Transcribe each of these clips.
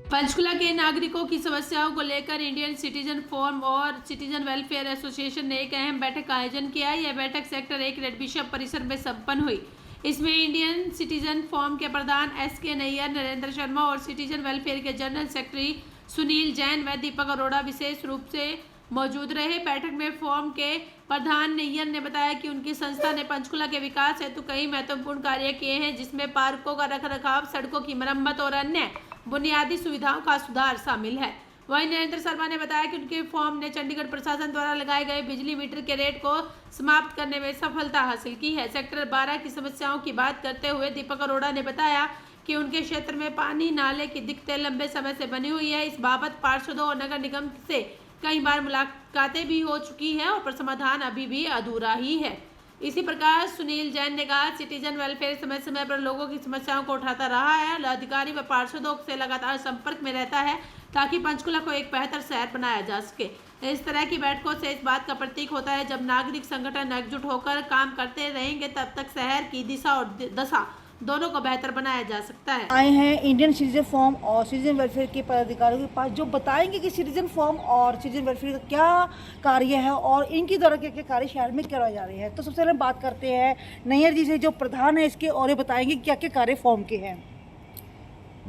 पंचकुला के नागरिकों की समस्याओं को लेकर इंडियन सिटीजन फोरम और सिटीजन वेलफेयर एसोसिएशन ने एक अहम बैठक का आयोजन किया। यह बैठक सेक्टर 1 रेड बिशप परिसर में संपन्न हुई। इसमें इंडियन सिटीजन फोरम के प्रधान एस.के. नैयर, नरेंद्र शर्मा और सिटीजन वेलफेयर के जनरल सेक्रेटरी सुनील जैन व दीपक अरोड़ा विशेष रूप से मौजूद रहे। बैठक में फोरम के प्रधान नैयर ने बताया कि उनकी संस्था ने पंचकुला के विकास हेतु कई महत्वपूर्ण कार्य किए हैं, जिसमें पार्कों का रखरखाव, सड़कों की मरम्मत और अन्य बुनियादी सुविधाओं का सुधार शामिल है। वहीं नरेंद्र शर्मा ने बताया कि उनके फर्म ने चंडीगढ़ प्रशासन द्वारा लगाए गए बिजली मीटर के रेट को समाप्त करने में सफलता हासिल की है। सेक्टर 12 की समस्याओं की बात करते हुए दीपक अरोड़ा ने बताया कि उनके क्षेत्र में पानी नाले की दिक्कतें लंबे समय से बनी हुई है। इस बाबत पार्षदों और नगर निगम से कई बार मुलाकातें भी हो चुकी है और समाधान अभी भी अधूरा ही है। इसी प्रकार सुनील जैन ने कहा, सिटीजन वेलफेयर समय समय पर लोगों की समस्याओं को उठाता रहा है, अधिकारी व पार्षदों से लगातार संपर्क में रहता है ताकि पंचकुला को एक बेहतर शहर बनाया जा सके। इस तरह की बैठकों से इस बात का प्रतीक होता है, जब नागरिक संगठन एकजुट होकर काम करते रहेंगे तब तक शहर की दिशा और दशा दोनों को बेहतर बनाया जा सकता है। आए हैं इंडियन सिटीजन फॉर्म और सिटीजन वेलफेयर के पदाधिकारियों के पास, जो बताएंगे कि सिटीजन फॉर्म और सिटीजन वेलफेयर का क्या कार्य है और इनकी द्वारा क्या क्या कार्य शहर में कराए जा रहे हैं। तो सबसे पहले बात करते हैं नैयर जी से, जो प्रधान है इसके, और ये बताएंगे क्या क्या कार्य फॉर्म के हैं।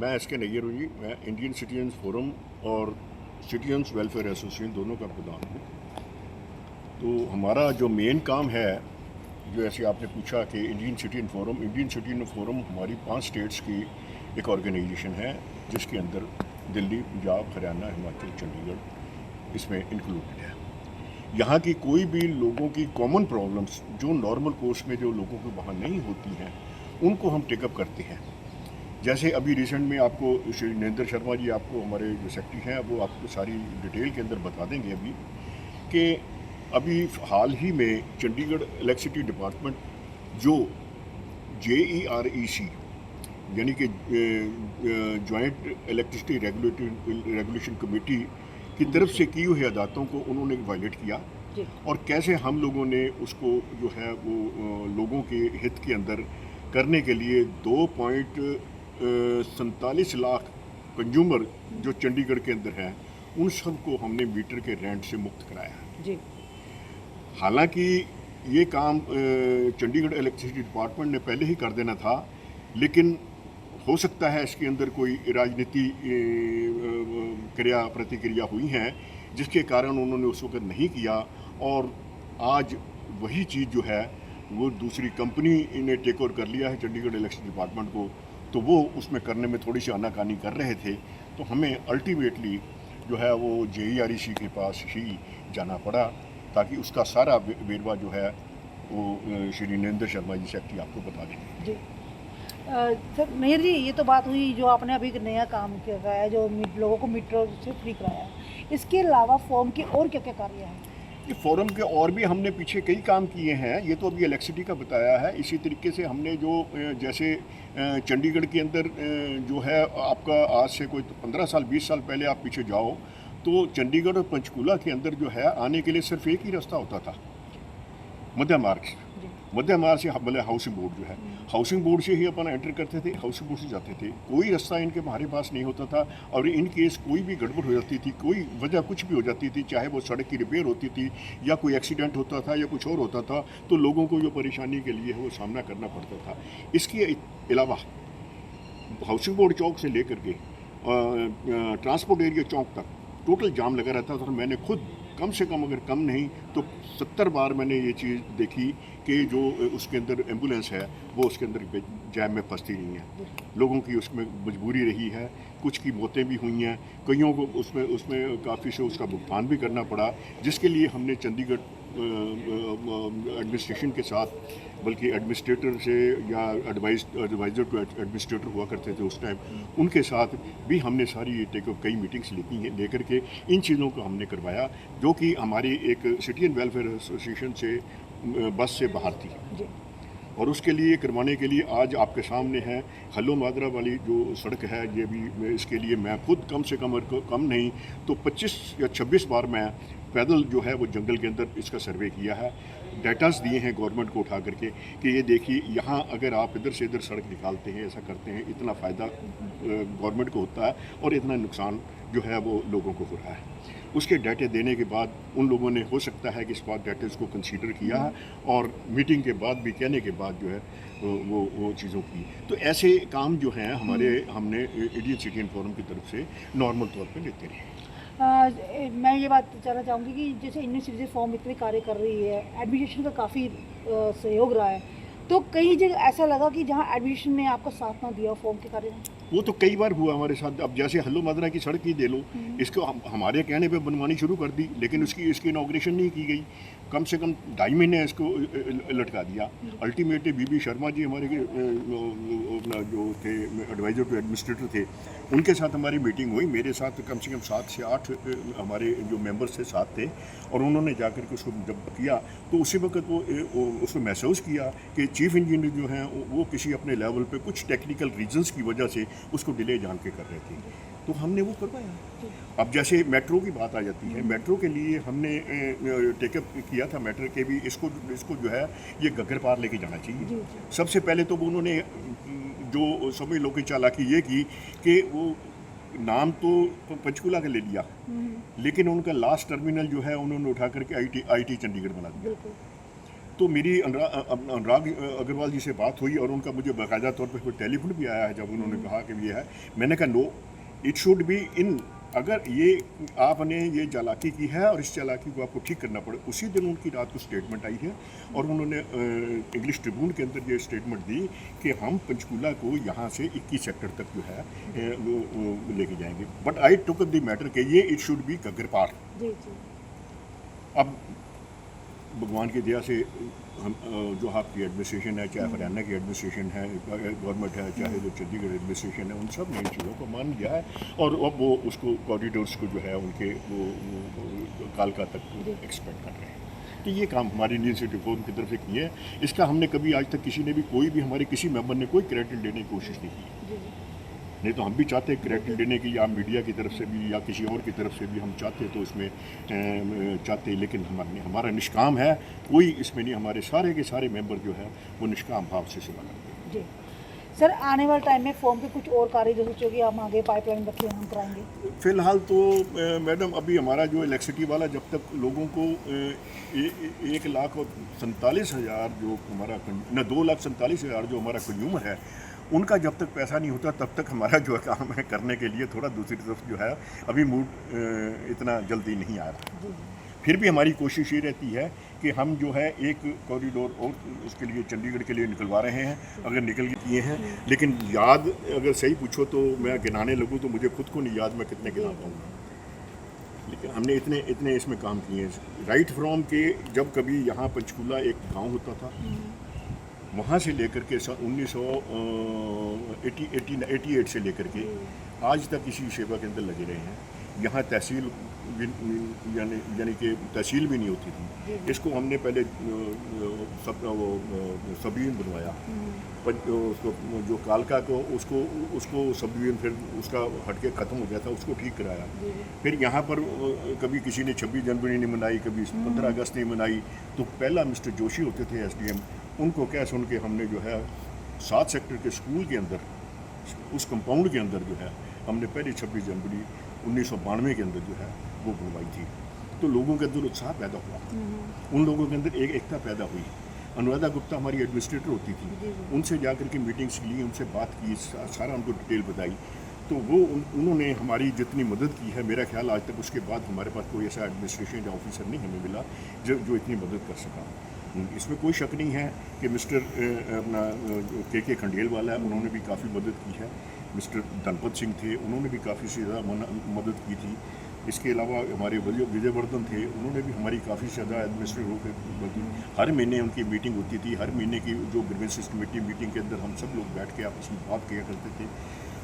मैं एस.के. नैयर हूँ जी। मैं इंडियन सिटीजन फोरम और सिटीजन वेलफेयर एसोसिएशन दोनों का प्रधान हूँ। तो हमारा जो मेन काम है, जो ऐसे आपने पूछा कि इंडियन सिटीजन फोरम हमारी 5 स्टेट्स की एक ऑर्गेनाइजेशन है, जिसके अंदर दिल्ली, पंजाब, हरियाणा, हिमाचल, चंडीगढ़ इसमें इंक्लूडेड है। यहाँ की कोई भी लोगों की कॉमन प्रॉब्लम्स जो नॉर्मल कोर्स में जो लोगों को वहाँ नहीं होती हैं, उनको हम टेकअप करते हैं। जैसे अभी रिसेंट में आपको श्री नरेंद्र शर्मा जी, आपको हमारे जो सेक्रेटरी हैं, वो आपको सारी डिटेल के अंदर बता देंगे अभी कि अभी हाल ही में चंडीगढ़ इलेक्ट्रिसिटी डिपार्टमेंट जो JEREC यानी कि जॉइंट इलेक्ट्रिसिटी रेगुलेशन कमेटी की तरफ से की हुई हदायतों को उन्होंने वायलेट किया, और कैसे हम लोगों ने उसको जो है वो लोगों के हित के अंदर करने के लिए 2.47 लाख कंज्यूमर जो चंडीगढ़ के अंदर हैं, उन सब को हमने मीटर के रेंट से मुक्त कराया जी। हालांकि ये काम चंडीगढ़ इलेक्ट्रिसिटी डिपार्टमेंट ने पहले ही कर देना था, लेकिन हो सकता है इसके अंदर कोई राजनीति प्रतिक्रिया हुई हैं, जिसके कारण उन्होंने उस वक्त नहीं किया, और आज वही चीज़ जो है वो दूसरी कंपनी ने टेक ओवर कर लिया है चंडीगढ़ इलेक्ट्रिसिटी डिपार्टमेंट को। तो वो उसमें करने में थोड़ी सी आनाकानी कर रहे थे, तो हमें अल्टीमेटली जो है वो JEREC के पास ही जाना पड़ा, ताकि उसका सारा वेरवा जो है वो श्री नरेंद्र शर्मा जी सेक्रेटरी आपको बता देंगे जी। सर नैयर जी, ये तो बात हुई जो आपने अभी एक नया काम किया है, जो लोगों को मीटर से फ्री कराया है। इसके अलावा फॉर्म के और क्या क्या कार्य हैं? ये फोरम के और भी हमने पीछे कई काम किए हैं, ये तो अभी इलेक्ट्रिसिटी का बताया है। इसी तरीके से हमने जो जैसे चंडीगढ़ के अंदर जो है आपका आज से कोई 15 साल 20 साल पहले आप पीछे जाओ तो चंडीगढ़ और पंचकूला के अंदर जो है आने के लिए सिर्फ एक ही रास्ता होता था, मध्य मार्ग से। मध्य मार्ग से मतलब हाउसिंग बोर्ड जो है, हाउसिंग बोर्ड से ही अपन एंटर करते थे, हाउसिंग बोर्ड से जाते थे। कोई रास्ता इनके हमारे पास नहीं होता था, और इन केस कोई भी गड़बड़ हो जाती थी, कोई वजह कुछ भी हो जाती थी, चाहे वो सड़क की रिपेयर होती थी या कोई एक्सीडेंट होता था या कुछ और होता था, तो लोगों को जो परेशानी के लिए है वो सामना करना पड़ता था। इसके अलावा हाउसिंग बोर्ड चौक से लेकर के ट्रांसपोर्ट एरिया चौक तक टोटल जाम लगा रहता था। तो मैंने खुद कम से कम, अगर कम नहीं तो 70 बार मैंने ये चीज़ देखी कि जो उसके अंदर एम्बुलेंस है वो उसके अंदर जैम में फंसती रही है। लोगों की उसमें मजबूरी रही है, कुछ की मौतें भी हुई हैं, कईयों को उसमें काफ़ी से उसका भुगतान भी करना पड़ा, जिसके लिए हमने चंडीगढ़ एडमिनिस्ट्रेशन के साथ, बल्कि एडमिनिस्ट्रेटर से या एडवाइज़र टू एडमिनिस्ट्रेटर हुआ करते थे उस टाइम, उनके साथ भी हमने सारी कई मीटिंग्स लेकर के इन चीज़ों को हमने करवाया, जो कि हमारी एक सिटीजन वेलफेयर एसोसिएशन से बस से बाहर थी। और उसके लिए करवाने के लिए आज आपके सामने है हल्लो मादरा वाली जो सड़क है, ये भी इसके लिए मैं खुद कम से कम नहीं तो 25 या 26 बार मैं पैदल जो है वो जंगल के अंदर इसका सर्वे किया है। डाटास दिए हैं गवर्नमेंट को उठा करके कि ये देखिए यहाँ अगर आप इधर से इधर सड़क निकालते हैं, ऐसा करते हैं, इतना फ़ायदा गवर्नमेंट को होता है और इतना नुकसान जो है वो लोगों को हो रहा है। उसके डाटे देने के बाद उन लोगों ने हो सकता है कि इस बात डाटे को कंसीडर किया है और मीटिंग के बाद भी कहने के बाद जो है वो चीज़ों की। तो ऐसे काम जो हैं हमने इंडियन सिटीजन फोरम की तरफ से नॉर्मल तौर पे लेते रहे। मैं ये बात जानना चाहूँगी कि जैसे इंडियन सिटीजन फॉर्म इतने कार्य कर रही है, एडमिनिस्ट्रेशन का काफ़ी सहयोग रहा है, तो कई जगह ऐसा लगा कि जहाँ एडमिनिस्ट्रेशन ने आपका साथ ना दिया फॉर्म के कार्य में? वो तो कई बार हुआ हमारे साथ। अब जैसे हल्लो मदरा की सड़क ही दे लो, इसको हमारे कहने पे बनवानी शुरू कर दी, लेकिन इसकी इनॉग्रेशन नहीं की गई। कम से कम 2.5 महीने इसको लटका दिया। अल्टीमेटली बीबी शर्मा जी हमारे जो थे एडवाइज़र टू एडमिनिस्ट्रेटर थे, उनके साथ हमारी मीटिंग हुई। मेरे साथ कम से कम 7 से 8 हमारे जो मेंबर्स थे साथ थे, और उन्होंने जाकर के उसको जब किया तो उसी वक्त वो उसको महसूस किया कि चीफ इंजीनियर जो हैं वो किसी अपने लेवल पे कुछ टेक्निकल रीजंस की वजह से उसको डिले जान के कर रहे थे, तो हमने वो करवाया। अब जैसे मेट्रो की बात आ जाती है, मेट्रो के लिए हमने टेकअप किया था मेट्रो के भी, इसको जो है ये गग्गर पार लेके जाना चाहिए। सबसे पहले तो उन्होंने जो समझ लो कि चालाकी ये की कि वो नाम तो पंचकूला का ले लिया, लेकिन उनका लास्ट टर्मिनल जो है उन्होंने उठा करके आईटी चंडीगढ़ बना दिया। तो मेरी अनुराग अग्रवाल जी से बात हुई और उनका मुझे बाकायदा तौर पर टेलीफोन भी आया है जब उन्होंने कहा कि ये है। मैंने कहा no, it should be in, अगर ये आपने ये चालाकी की है और इस चालाकी को आपको ठीक करना पड़े। उसी दिन उनकी रात को स्टेटमेंट आई है और उन्होंने इंग्लिश ट्रिब्यून के अंदर ये स्टेटमेंट दी कि हम पंचकूला को यहाँ से 21 सेक्टर तक जो है वो लेके जाएंगे। But I took the matter कि ये इट शुड बी गग्गर पार। अब भगवान की दया से हम जो आपकी एडमिनिस्ट्रेशन है, चाहे हरियाणा की एडमिनिस्ट्रेशन है, गवर्नमेंट है, चाहे जो चंडीगढ़ एडमिनिस्ट्रेशन है, उन सब ने इन चीज़ों को मान लिया है और अब वो उसको कॉरिडोर्स को जो है उनके वो कालका तक एक्सपेक्ट कर रहे हैं। तो ये काम हमारे इंडियन सिटी फोरम की तरफ से किए हैं। इसका हमने कभी आज तक किसी ने भी कोई भी हमारे किसी मेंबर ने कोई क्रेडिट लेने की कोशिश नहीं की। नहीं तो हम भी चाहते हैं क्रेडिट लेने की, या मीडिया की तरफ से भी या किसी और की तरफ से भी हम चाहते तो इसमें चाहते, लेकिन हमारा निष्काम है, कोई इसमें नहीं। हमारे सारे के सारे मेंबर जो है वो निष्काम भाव से सेवा करते हैं। जी सर, आने वाले टाइम में फॉर्म के कुछ और कार्य जो सोचोगे हम आगे पाइपलाइन रखिए हम कराएंगे? फ़िलहाल तो मैडम अभी हमारा जो इलेक्ट्रिसिटी वाला, जब तक लोगों को 1,47,000 जो हमारा 2,47,000 जो हमारा कंज्यूमर है, उनका जब तक पैसा नहीं होता तब तक हमारा जो काम है करने के लिए थोड़ा दूसरी तरफ जो है अभी मूड इतना जल्दी नहीं आ रहा। फिर भी हमारी कोशिश ये रहती है कि हम जो है एक कॉरिडोर और उसके लिए चंडीगढ़ के लिए निकलवा रहे हैं, अगर निकल किए हैं। लेकिन याद अगर सही पूछो तो मैं गिनाने लगूँ तो मुझे खुद को नहीं याद मैं कितने गिना पाऊँगा, लेकिन हमने इतने इसमें काम किए हैं। राइट फ्रॉम के जब कभी यहाँ पंचकूला एक गाँव होता था, वहाँ से लेकर के 1988 से लेकर के आज तक इसी सेवा के अंदर लगे रहे हैं। यहाँ तहसील यानी कि तहसील भी नहीं होती थी। इसको हमने पहले सब डिवीजन बनवाया, जो कालका को उसको सब डिवीजन, फिर उसका हटके ख़त्म हो गया था, उसको ठीक कराया। फिर यहाँ पर कभी किसी ने 26 जनवरी नहीं मनाई, कभी 15 अगस्त नहीं मनाई, तो पहला मिस्टर जोशी होते थे SDM, उनको क्या सुन के हमने जो है 7 सेक्टर के स्कूल के अंदर, उस कंपाउंड के अंदर जो है हमने पहली 26 जनवरी 1992 के अंदर जो है वो बनवाई थी। तो लोगों के अंदर उत्साह पैदा हुआ, उन लोगों के अंदर एक एकता पैदा हुई। अनुराधा गुप्ता हमारी एडमिनिस्ट्रेटर होती थी, उनसे जाकर के मीटिंग्स ली, उनसे बात की, सारा उनको डिटेल बताई, तो वो उन्होंने हमारी जितनी मदद की है, मेरा ख्याल आज तक उसके बाद हमारे पास कोई ऐसा एडमिनिस्ट्रेशन या ऑफिसर नहीं हमें मिला जो इतनी मदद कर सका। इसमें कोई शक नहीं है कि मिस्टर अपना के खंडेल वाला है, उन्होंने भी काफ़ी मदद की है। मिस्टर धनपत सिंह थे, उन्होंने भी काफ़ी ज़्यादा मदद की थी। इसके अलावा हमारे विजयवर्धन थे, उन्होंने भी हमारी काफ़ी ज़्यादा एडमिनिस्ट्रेटिव होकर हर महीने उनकी मीटिंग होती थी। हर महीने की जो ग्रीवेंसेस कमेटी मीटिंग के अंदर हम सब लोग बैठ के आपस में बात किया करते थे।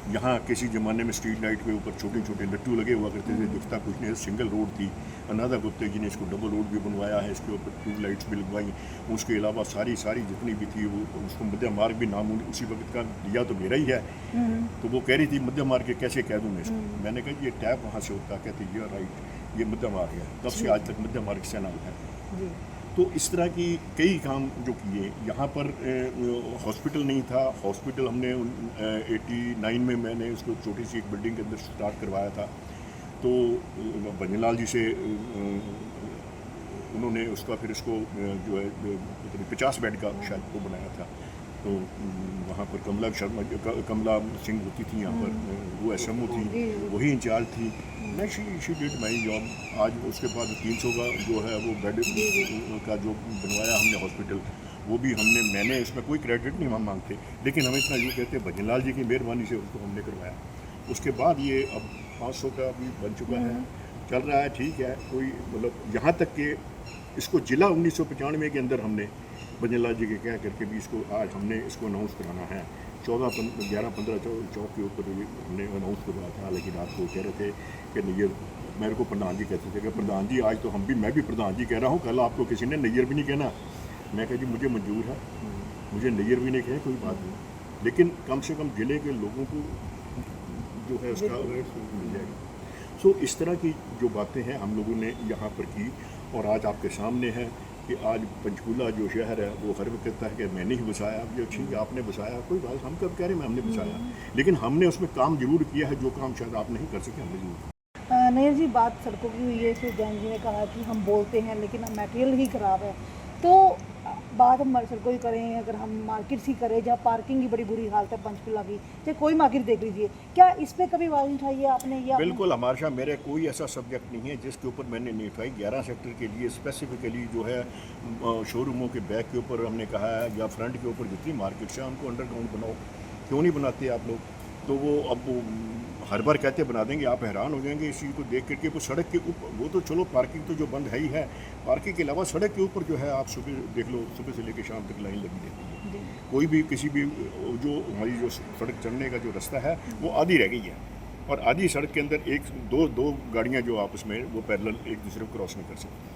यहाँ किसी ज़माने में स्ट्रीट लाइट के ऊपर छोटे छोटे लट्टू लगे हुआ करते थे, दिखता कुछ नहीं, सिंगल रोड थी। अनुराधा गुप्ता जी ने इसको डबल रोड भी बनवाया है, इसके ऊपर ट्यूब लाइट्स भी लगवाई। उसके अलावा सारी जितनी भी थी वो उसको मध्य मार्ग भी नाम उसी वक्त का दिया तो मेरा ही है। तो वो कह रही थी मध्य मार्ग कैसे कह दूँ मैं इसको, मैंने कहा ये टैप वहाँ से होता, कहते ये राइट, ये मध्य मार्ग है। तब से आज तक मध्य मार्ग से नाम है। तो इस तरह की कई काम जो किए यहाँ पर। हॉस्पिटल नहीं था, हॉस्पिटल हमने 89 में मैंने उसको छोटी सी एक बिल्डिंग के अंदर स्टार्ट करवाया था। तो भजनलाल जी से उन्होंने उसका फिर इसको जो है 50 बेड का शायद वो बनाया था। तो वहाँ पर कमला सिंह होती थी यहाँ पर, वो एसएमओ थी, वही इंचार्ज थी। मैं शी डिड माई जॉब। आज उसके बाद 300 का जो है वो बेड का जो बनवाया हमने हॉस्पिटल, वो भी मैंने इसमें कोई क्रेडिट नहीं हम मांगते, लेकिन हम इतना यूँ कहते हैं भजनलाल जी की मेहरबानी से उसको हमने करवाया। उसके बाद ये अब 500 का भी बन चुका है, चल रहा है, ठीक है। कोई मतलब यहाँ तक कि इसको जिला 1995 के अंदर हमने भजनलाल जी के कह करके भी इसको आज हमने इसको अनाउंस कराना है। 11-15 चौक के ऊपर हमने अनाउंस करवाया था, लेकिन रात को कह रहे थे कि नैयर, मेरे को प्रधान जी कहते थे कि प्रधान जी आज तो मैं भी प्रधान जी कह रहा हूँ, कल आपको किसी ने नैयर भी नहीं कहना। मैं कहा जी मुझे मंजूर है, मुझे नैयर भी नहीं कहे, कोई बात नहीं, लेकिन कम से कम ज़िले के लोगों को जो है उसका मिल जाएगा। सो इस तरह की जो बातें हैं हम लोगों ने यहाँ पर की, और आज आपके सामने है कि आज पंचकूला जो शहर है वो गर्व करता है कि मैंने ही बसाया। अब ये ठीक है, आपने बसाया, कोई बात, हम कब कह रहे हैं हमने बसाया, लेकिन हमने उसमें काम जरूर किया है, जो काम शायद आप नहीं कर सके हमने जरूर। नैयर जी, बात सड़कों की हुई है, तो जैन जी ने कहा कि हम बोलते हैं लेकिन मटेरियल ही ख़राब है। तो बात हम सड़कों की करें, अगर हम मार्केट ही करें जहाँ पार्किंग की बड़ी बुरी हालत है पंचकूला की, चाहे कोई मार्केट देख लीजिए, क्या इस पर कभी आवाज़ उठाई है आपने? या बिल्कुल, हमारे साथ मेरे कोई ऐसा सब्जेक्ट नहीं है जिसके ऊपर मैंने नहीं उठाई। 11 सेक्टर के लिए स्पेसिफिकली जो है शोरूमों के बैक के ऊपर हमने कहा है, या फ्रंट के ऊपर जितनी मार्केट्स हैं उनको अंडरग्राउंड बनाओ। क्यों नहीं बनाते आप लोग? तो वो अब हर बार कहते बना देंगे, आप हैरान हो जाएंगे इस चीज़ को देख करके। वो सड़क के ऊपर, वो तो चलो पार्किंग तो जो बंद है ही है, पार्किंग के अलावा सड़क के ऊपर जो है आप सुबह देख लो, सुबह से लेकर शाम तक लाइन लगी रहती है। कोई भी किसी भी जो हमारी जो सड़क चढ़ने का जो रास्ता है वो आधी रह गई है, और आधी सड़क के अंदर दो गाड़ियाँ जो आपस में वो पैरेलल एक दूसरे को क्रॉस नहीं कर सकती।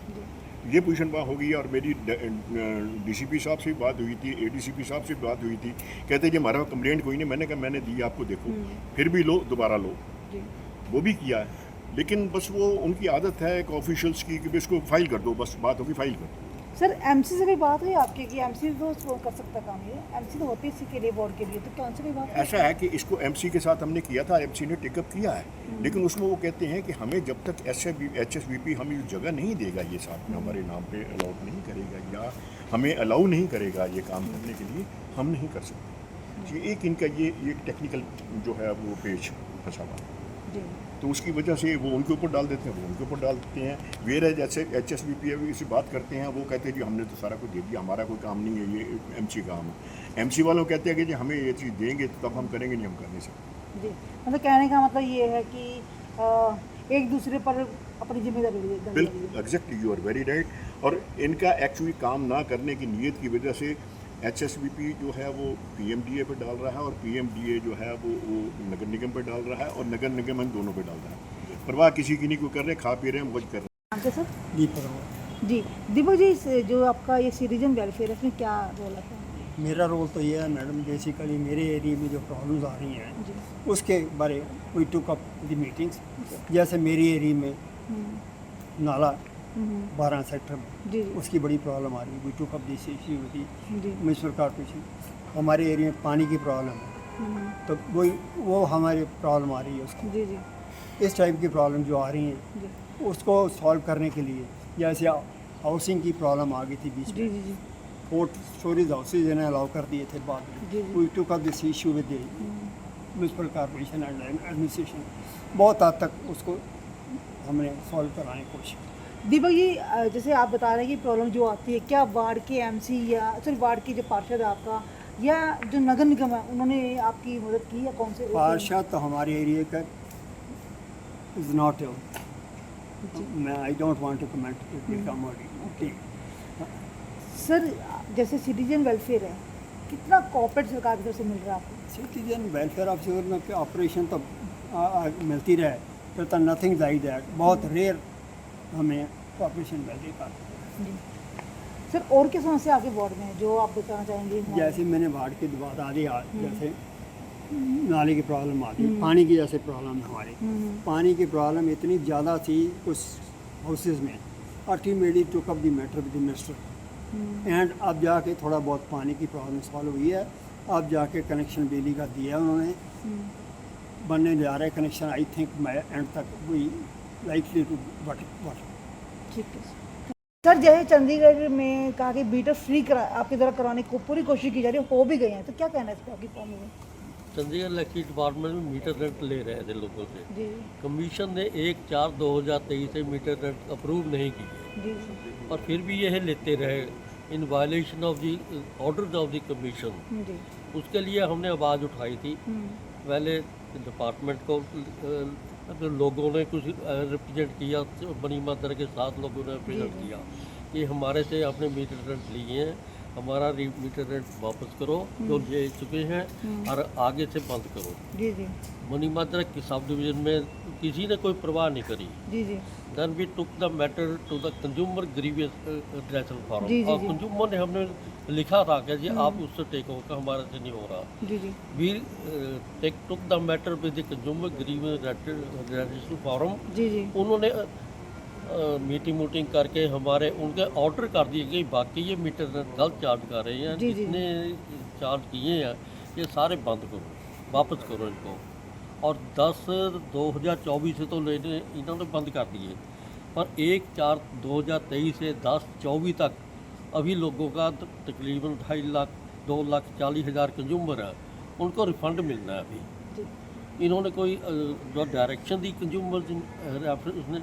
ये पोजीशन वहाँ हो गई है। और मेरी डीसीपी साहब से बात हुई थी, एडीसीपी साहब से बात हुई थी, कहते जी हमारा कंप्लेंट कोई नहीं। मैंने कहा मैंने दी आपको, देखो फिर भी लो, दोबारा लो, वो भी किया है। लेकिन बस वो उनकी आदत है एक ऑफिशियल्स की कि इसको फाइल कर दो, बस बात होगी फाइल कर दो। सर, एमसी से भी बात हुई आपकी कि एमसी तो कर सकता काम, ये एमसी तो होती है इसी के लिए, बोर्ड के लिए, तो क्या उनसे भी बात हुई? ऐसा है कि इसको एमसी के साथ हमने किया था, एमसी ने टेकअप किया है, लेकिन उसमें वो कहते हैं कि हमें जब तक HSBP हमें जगह नहीं देगा, ये साथ में हमारे नाम पे अलाउड नहीं करेगा, या हमें अलाउ नहीं करेगा ये काम करने के लिए, हम नहीं कर सकते। ये एक इनका ये टेक्निकल जो है वो पेज फंसा हुआ है, तो उसकी वजह से वो उनके ऊपर डाल देते हैं, वो उनके ऊपर डाल देते हैं। वेर है जैसे HSBP से बात करते हैं, वो कहते हैं जी हमने तो सारा कुछ दे दिया, हमारा कोई काम नहीं है, ये एमसी काम है। एमसी वालों कहते हैं कि जी हमें ये चीज़ देंगे तो तब हम करेंगे, नहीं हम कर नहीं सकते। जी, मतलब कहने का मतलब ये है कि एक दूसरे पर अपनी जिम्मेदारी ले। बिल्कुल, exactly, you are very right. और इनका एक्चुअली काम ना करने की नीयत की वजह से HSBP जो है वो PMDA पे डाल रहा है, और PMDA जो है वो नगर निगम पे डाल रहा है, और नगर निगम इन दोनों पे डाल रहा है। परवाह किसी की नहीं, कोई कर रहे, खा पी रहे हैं, मौज कर रहे हैं। आपके सर? दीपक। जी, दीपक जी, जो आपका ये सिटीजन वेलफेयर है, इसमें क्या रोल है? मेरा रोल तो ये है मैडम, बेसिकली मेरे एरिया में जो प्रॉब्लम्स आ रही हैं जी, उसके बारे we took up the meetings. जैसे मेरी एरिया में नाला 12 सेक्टर में जी, उसकी बड़ी प्रॉब्लम आ रही है। We took up this issue with जी, म्यूनसिपल कॉर्पोरेशन। हमारे एरिया में पानी की प्रॉब्लम है, तो वो हमारी प्रॉब्लम आ रही है उसकी। जी, जी, इस टाइप की प्रॉब्लम जो आ रही हैं जी, उसको सॉल्व करने के लिए, जैसे हाउसिंग की प्रॉब्लम आ गई थी बीच जी, में, जी, 4 स्टोरीज हाउसेज इन्हें अलाउ कर दिए थे बाद जी, में। We took up this issue with municipal corporation and administration. बहुत हद तक उसको हमने सॉल्व कराने की कोशिश। दीपक जी, जैसे आप बता रहे हैं कि प्रॉब्लम जो आती है, क्या वार्ड के एमसी या सॉरी वार्ड की जो पार्षद है आपका, या जो नगर निगम है, उन्होंने आपकी मदद की, या कौन से? पार्षद तो हमारे एरिया का इज़ नॉट, मैं I don't want to comment. Sir, जैसे सिटीजन वेलफेयर है, कितना कॉर्पोरेट सरकार की तरफ से मिल रहा है आपको? सिटीजन वेलफेयर ऑफिसर में ऑपरेशन तो मिलती रहे, तो नथिंग लाइक दैट, बहुत रेयर हमें कॉपरेशन मिलती है। जी सर, और क्या समस्या आगे वार्ड में है जो आप बताना चाहेंगे? जैसे मैंने वार्ड की बात आ रही है, जैसे नाले की प्रॉब्लम आती है, पानी की जैसे प्रॉब्लम है हमारी। पानी की प्रॉब्लम इतनी ज़्यादा थी कुछ हाउसेज में, ultimately took up the matter with the minister. And अब जाके थोड़ा बहुत पानी की प्रॉब्लम सॉल्व हुई है। अब जाके कनेक्शन बिजली का दिया उन्होंने, बनने जा रहे कनेक्शन। आई थिंक मैं एंड तक वी लाइकली टू वाटर। ठीक है सर, जैसे चंडीगढ़ में कहा कि मीटर फ्री करा आपकी तरह कराने को पूरी कोशिश की जा रही है, हो भी गए हैं, तो क्या कहना है इस पर आपकी फॉर्म में? चंडीगढ़ इलेक्ट्रिसिटी डिपार्टमेंट में मीटर रेंट ले रहे थे लोगों से। जी कमीशन ने 1/4/2023 से मीटर रेंट अप्रूव नहीं किए जी जी और फिर भी यह लेते रहे in violation of the orders of the commission. जी उसके लिए हमने आवाज़ उठाई थी। पहले डिपार्टमेंट को लोगों ने कुछ रिप्रेजेंट किया, बनी मात्रा के साथ लोगों ने रिप्रेजेंट किया कि हमारे से आपने मीटर रेंट लिए हैं, हमारा मीटर रेंट वापस करो जो ले चुके हैं और आगे से बंद करो। जी जी मनी मात्रा की सब डिवीजन में किसी ने कोई परवाह नहीं करी। जी जी then we took the matter to the consumer grievance redressal जी, फॉरम जी, और जी। कंज्यूमर ने हमने लिखा था कि जी आप उससे टेक ओवर, हमारे से नहीं हो रहा। जी जी we took the matter with the consumer grievance redressal forum. जी जी उन्होंने मीटिंग करके हमारे उनके ऑर्डर कर दिए कि बाकी ये मीटर गलत चार्ज कर रहे हैं, जी, जी। जितने चार्ज किए हैं ये सारे बंद करो, वापस करो इनको। और 10/2024 से तो लेने इन्होंने बंद कर दिए, पर 1/4/2023 से 10/24 तक अभी लोगों का तकरीबन 2.5 लाख 2,40,000 कंज्यूमर है, उनको रिफंड मिलना है अभी। जी इन्होंने कोई जो डायरेक्शन दी कंज्यूमर उसने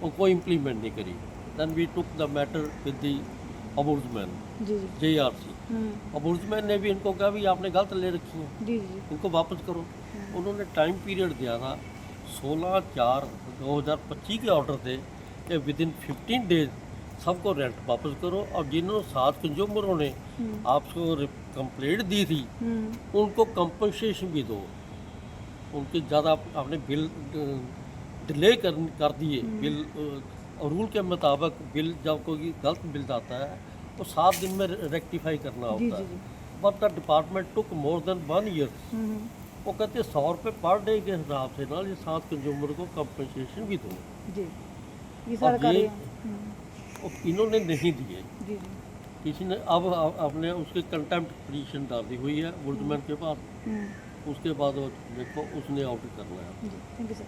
वो कोई इम्प्लीमेंट नहीं करी। Then we took the matter with the ombudsman जी जी JRC। ombudsman ने भी इनको कहा भी आपने गलत ले रखी हैं, जी जी इनको वापस करो। उन्होंने टाइम पीरियड दिया था 16/4/2025 के ऑर्डर थे कि विद इन 15 डेज सबको रेंट वापस करो, और जिन्होंने 7 कंज्यूमरों ने आपको कंप्लेंट दी थी उनको कंपनसेशन भी दो। उनके ज़्यादा आपने बिल डिले कर दिए। बिल रूल के मुताबिक बिल जब कोई गलत बिल आता है तो 7 दिन में रेक्टिफाई करना जी होता जी है, but the department took more than 1 year. वो कहते 100 रुपये पर डे के हिसाब से ना ये 7 कंज्यूमर को कंपनसेशन भी दो, जी ये और सारा ये कार्य और इन्होंने नहीं दिए। जी जी किसी ने अब अपने उसके कंटेम्प्ट पिटीशन डाली हुई है ombudsman के पास। उसके बाद वो देखो उसने ऑर्डर करना है। जी थैंक यू सर।